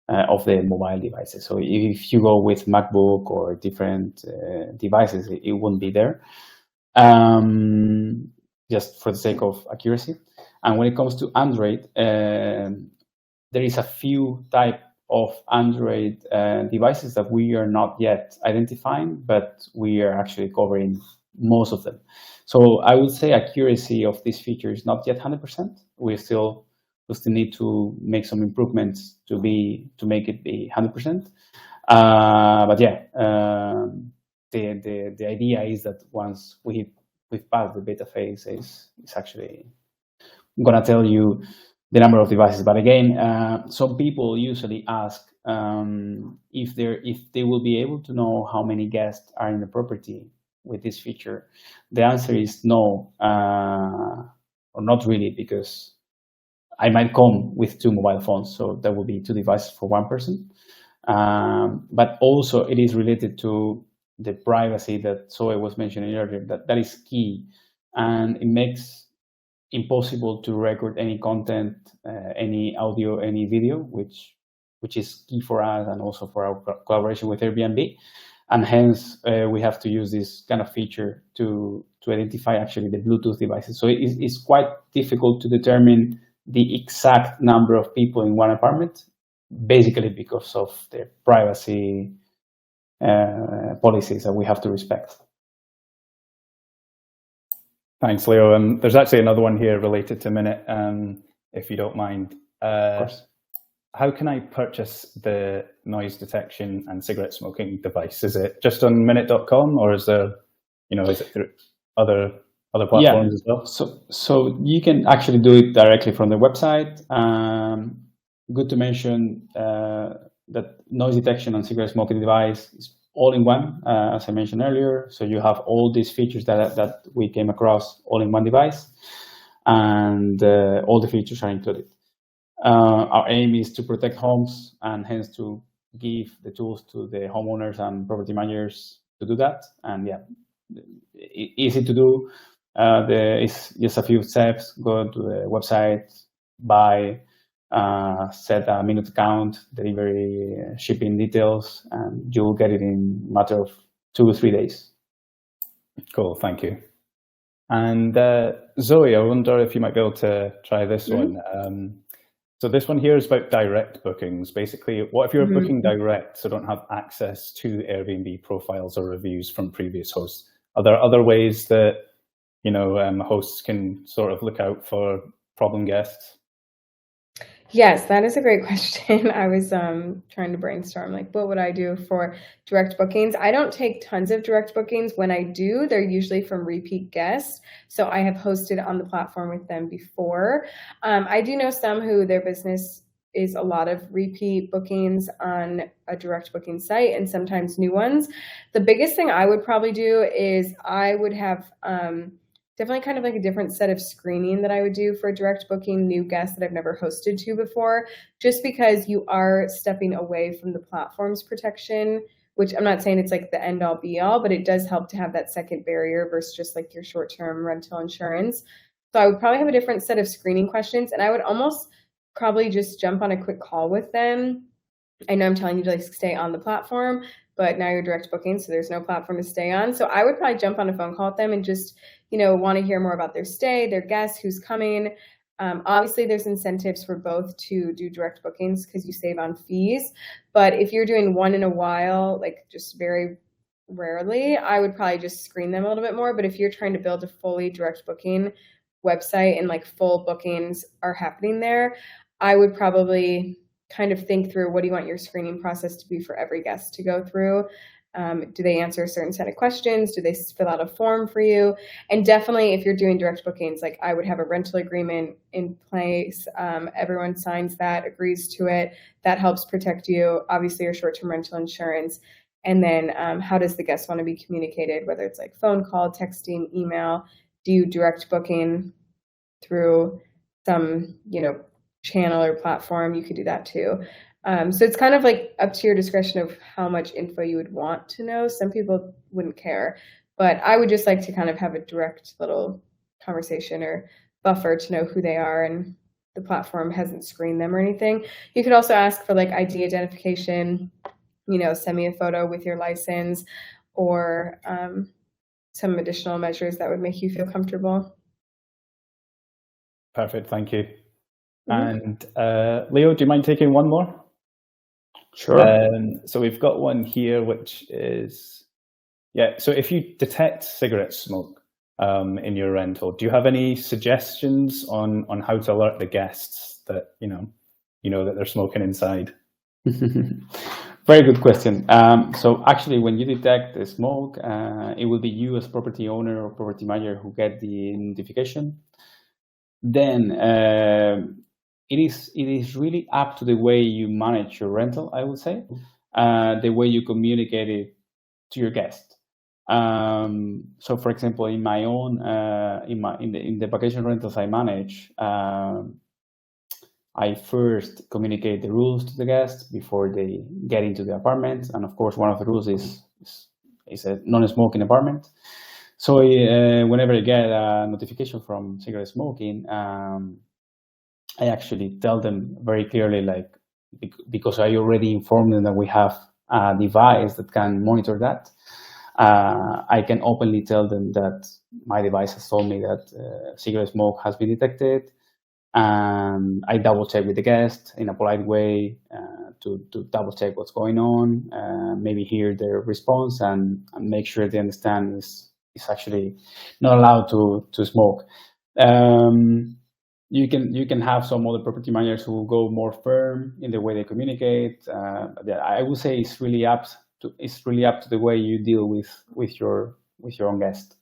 of the mobile devices. So if you go with MacBook or different devices, it won't be there, just for the sake of accuracy. And when it comes to Android, there is a few type of Android devices that we are not yet identifying, but we are actually covering most of them. So I would say accuracy of this feature is not yet 100%. We're still we still need to make some improvements to make it be 100%. But yeah, the idea is that once we've passed the beta phase, is actually gonna tell you the number of devices. But again, some people usually ask if they will be able to know how many guests are in the property with this feature. The answer is no, or not really, because I might come with 2 mobile phones, so that will be 2 devices for 1 person. But also it is related to the privacy that Zoe was mentioning earlier, that is key, and it makes impossible to record any content, any audio, any video, which is key for us and also for our collaboration with Airbnb. And hence we have to use this kind of feature to identify actually the Bluetooth devices. So it's quite difficult to determine the exact number of people in one apartment, basically because of the privacy policies that we have to respect. Thanks, Leo. There's actually another one here related to Minut, if you don't mind. Of course. How can I purchase the noise detection and cigarette smoking device? Is it just on minut.com, or is there, is it through other platforms as well? So you can actually do it directly from the website. Good to mention that noise detection and cigarette smoking device is all in one, as I mentioned earlier. So you have all these features that we came across all in one device, and all the features are included. Our aim is to protect homes, and hence to give the tools to the homeowners and property managers to do that. And yeah, easy to do. It's just a few steps. Go to the website, buy, set a Minut account, delivery, shipping details, and you'll get it in a matter of 2 to 3 days. Cool, thank you. And Zoe, I wonder if you might be able to try this one. So this one here is about direct bookings. Basically, what if you're booking direct, so don't have access to Airbnb profiles or reviews from previous hosts? Are there other ways that hosts can sort of look out for problem guests? Yes, that is a great question. I was trying to brainstorm, like, what would I do for direct bookings? I don't take tons of direct bookings. When I do, they're usually from repeat guests. So I have hosted on the platform with them before. I do know some who their business is a lot of repeat bookings on a direct booking site, and sometimes new ones. The biggest thing I would probably do is I would have definitely kind of like a different set of screening that I would do for direct booking new guests that I've never hosted to before, just because you are stepping away from the platform's protection, which I'm not saying it's like the end all be all, but it does help to have that second barrier versus just like your short-term rental insurance. So I would probably have a different set of screening questions, and I would almost probably just jump on a quick call with them. I know I'm telling you to like stay on the platform, but now you're direct booking, so there's no platform to stay on. So I would probably jump on a phone call with them and just, want to hear more about their stay, their guests, who's coming. Obviously, there's incentives for both to do direct bookings because you save on fees. But if you're doing one in a while, like just very rarely, I would probably just screen them a little bit more. But if you're trying to build a fully direct booking website and like full bookings are happening there, I would probably kind of think through, what do you want your screening process to be for every guest to go through? Do they answer a certain set of questions? Do they fill out a form for you? And definitely if you're doing direct bookings, like I would have a rental agreement in place. Everyone signs that, agrees to it. That helps protect you, obviously your short-term rental insurance. And then how does the guest want to be communicated, whether it's like phone call, texting, email? Do you direct booking through some, channel or platform? You could do that too. So it's kind of like up to your discretion of how much info you would want to know. Some people wouldn't care, but I would just like to kind of have a direct little conversation or buffer to know who they are, and the platform hasn't screened them or anything. You could also ask for like ID identification, send me a photo with your license, or some additional measures that would make you feel comfortable. Perfect, thank you. And Leo, do you mind taking one more? Sure. So we've got one here, which is, so if you detect cigarette smoke, in your rental. Do you have any suggestions on how to alert the guests that that they're smoking inside? Very good question. So actually, when you detect the smoke, it will be you as property owner or property manager who get the notification. Then it is really up to the way you manage your rental, I would say, the way you communicate it to your guest. So, for example, in my own in the vacation rentals I manage, I first communicate the rules to the guests before they get into the apartment, and of course, one of the rules is a non-smoking apartment. So whenever I get a notification from cigarette smoking, I actually tell them very clearly, like, because I already informed them that we have a device that can monitor that. I can openly tell them that my device has told me that cigarette smoke has been detected, and I double check with the guest in a polite way to double check what's going on, maybe hear their response and make sure they understand is actually not allowed to smoke. You can have some other property managers who go more firm in the way they communicate. I would say it's really up to the way you deal with your own guest.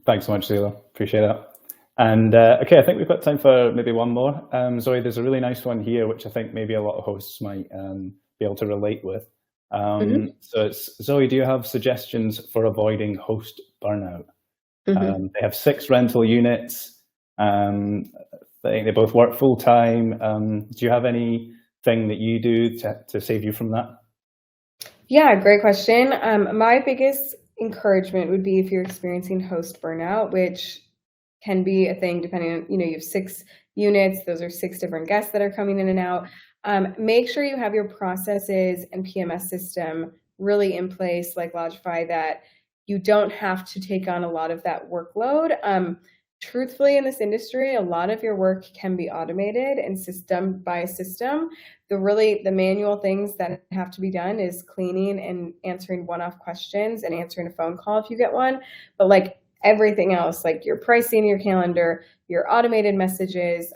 Thanks so much, Leo. Appreciate that. And okay, I think we've got time for maybe one more. Zoe, there's a really nice one here, which I think maybe a lot of hosts might be able to relate with. So it's, Zoe, do you have suggestions for avoiding host burnout? They have 6 rental units. They both work full time. Do you have anything that you do to save you from that? Yeah, great question. My biggest encouragement would be if you're experiencing host burnout, which can be a thing depending on, you have 6 units. Those are 6 different guests that are coming in and out. Make sure you have your processes and PMS system really in place, like Lodgify, that you don't have to take on a lot of that workload. Truthfully, in this industry, a lot of your work can be automated and system by system. The manual things that have to be done is cleaning and answering one-off questions and answering a phone call if you get one. But like everything else, like your pricing, your calendar, your automated messages,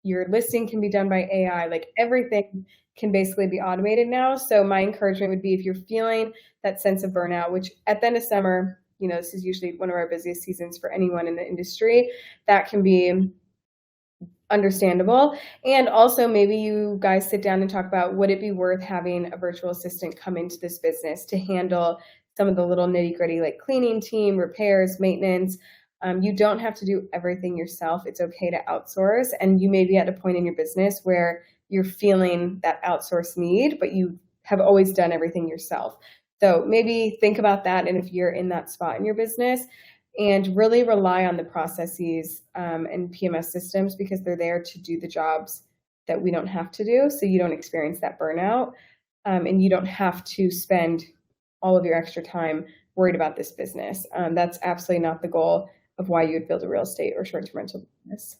your listing can be done by AI. Like everything can basically be automated now. So my encouragement would be, if you're feeling that sense of burnout, which at the end of summer, this is usually one of our busiest seasons for anyone in the industry, that can be understandable. And also maybe you guys sit down and talk about, would it be worth having a virtual assistant come into this business to handle some of the little nitty gritty, like cleaning team, repairs, maintenance. You don't have to do everything yourself. It's okay to outsource. And you may be at a point in your business where you're feeling that outsource need, but you have always done everything yourself. So maybe think about that. And if you're in that spot in your business, and really rely on the processes and PMS systems, because they're there to do the jobs that we don't have to do. So you don't experience that burnout, and you don't have to spend all of your extra time worried about this business. That's absolutely not the goal of why you would build a real estate or short-term rental business.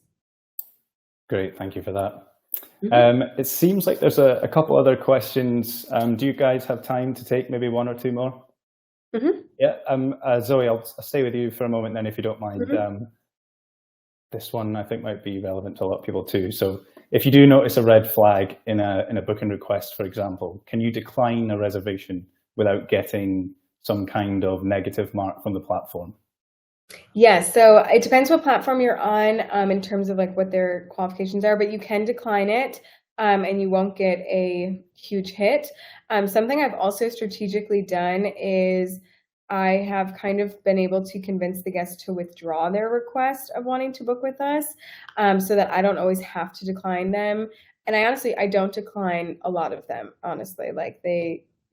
Great, thank you for that. It seems like there's a couple other questions. Do you guys have time to take maybe one or two more? Yeah, Zoe, I'll stay with you for a moment then, if you don't mind. This one I think might be relevant to a lot of people too. So if you do notice a red flag in a booking request, for example, can you decline a reservation without getting some kind of negative mark from the platform? Yes, so it depends what platform you're on in terms of like what their qualifications are, but you can decline it and you won't get a huge hit. Something I've also strategically done is I have kind of been able to convince the guests to withdraw their request of wanting to book with us, so that I don't always have to decline them. And I don't decline a lot of them, honestly. Like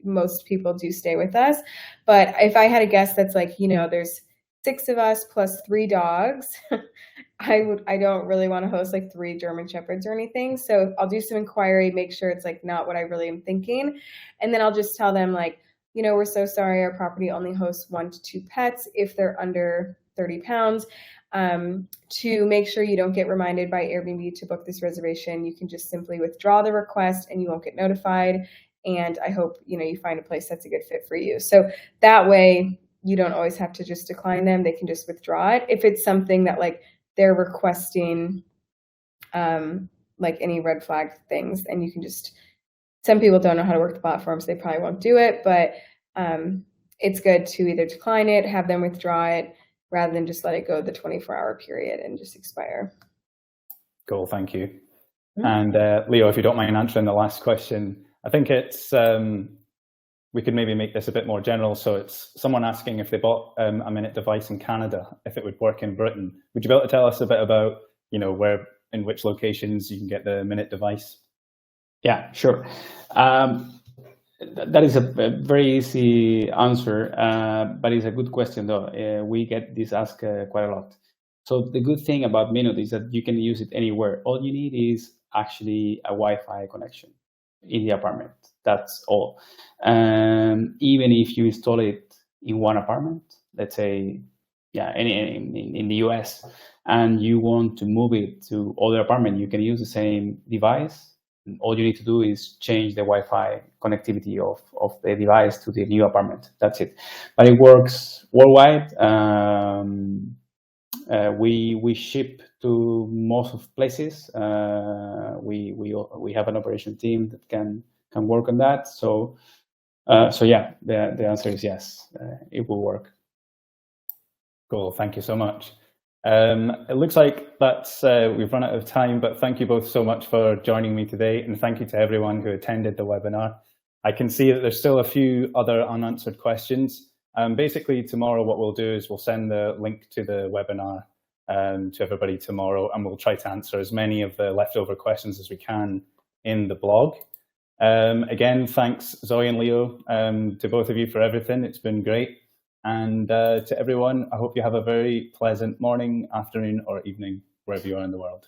most people do stay with us. But if I had a guest that's like, there's 6 of us plus 3 dogs, I don't really want to host like 3 German Shepherds or anything. So I'll do some inquiry, make sure it's like not what I really am thinking. And then I'll just tell them like, we're so sorry, our property only hosts 1 to 2 pets if they're under 30 pounds. To make sure you don't get reminded by Airbnb to book this reservation, you can just simply withdraw the request and you won't get notified. And I hope, you find a place that's a good fit for you. So that way you don't always have to just decline them. They can just withdraw it. If it's something that like they're requesting, like any red flag things, and you can just, some people don't know how to work the platform, so they probably won't do it, but it's good to either decline it, have them withdraw it, rather than just let it go the 24-hour period and just expire. Cool, thank you. And Leo, if you don't mind answering the last question, I think it's, we could maybe make this a bit more general. So it's someone asking if they bought a Minut device in Canada, if it would work in Britain. Would you be able to tell us a bit about, you know, where, in which locations you can get the Minut device? Yeah, sure. That is a very easy answer, but it's a good question though. We get this asked quite a lot. So the good thing about Minut is that you can use it anywhere. All you need is actually a Wi-Fi connection in the apartment. That's all. Even if you install it in one apartment, let's say, yeah, in the US, and you want to move it to other apartment, you can use the same device. All you need to do is change the Wi-Fi connectivity of the device to the new apartment. That's it. But it works worldwide. We ship to most of places. We have an operation team that can work on that. So yeah, the answer is yes. It will work. Cool. Thank you so much. It looks like that's we've run out of time, but thank you both so much for joining me today, and thank you to everyone who attended the webinar. I can see that there's still a few other unanswered questions. Basically, tomorrow what we'll do is we'll send the link to the webinar to everybody tomorrow, and we'll try to answer as many of the leftover questions as we can in the blog. Again, thanks Zoe and Leo, to both of you for everything. It's been great. And to everyone, I hope you have a very pleasant morning, afternoon, or evening, wherever you are in the world.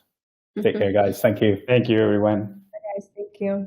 Take care, guys. Thank you. Thank you, everyone. Bye, guys. Thank you.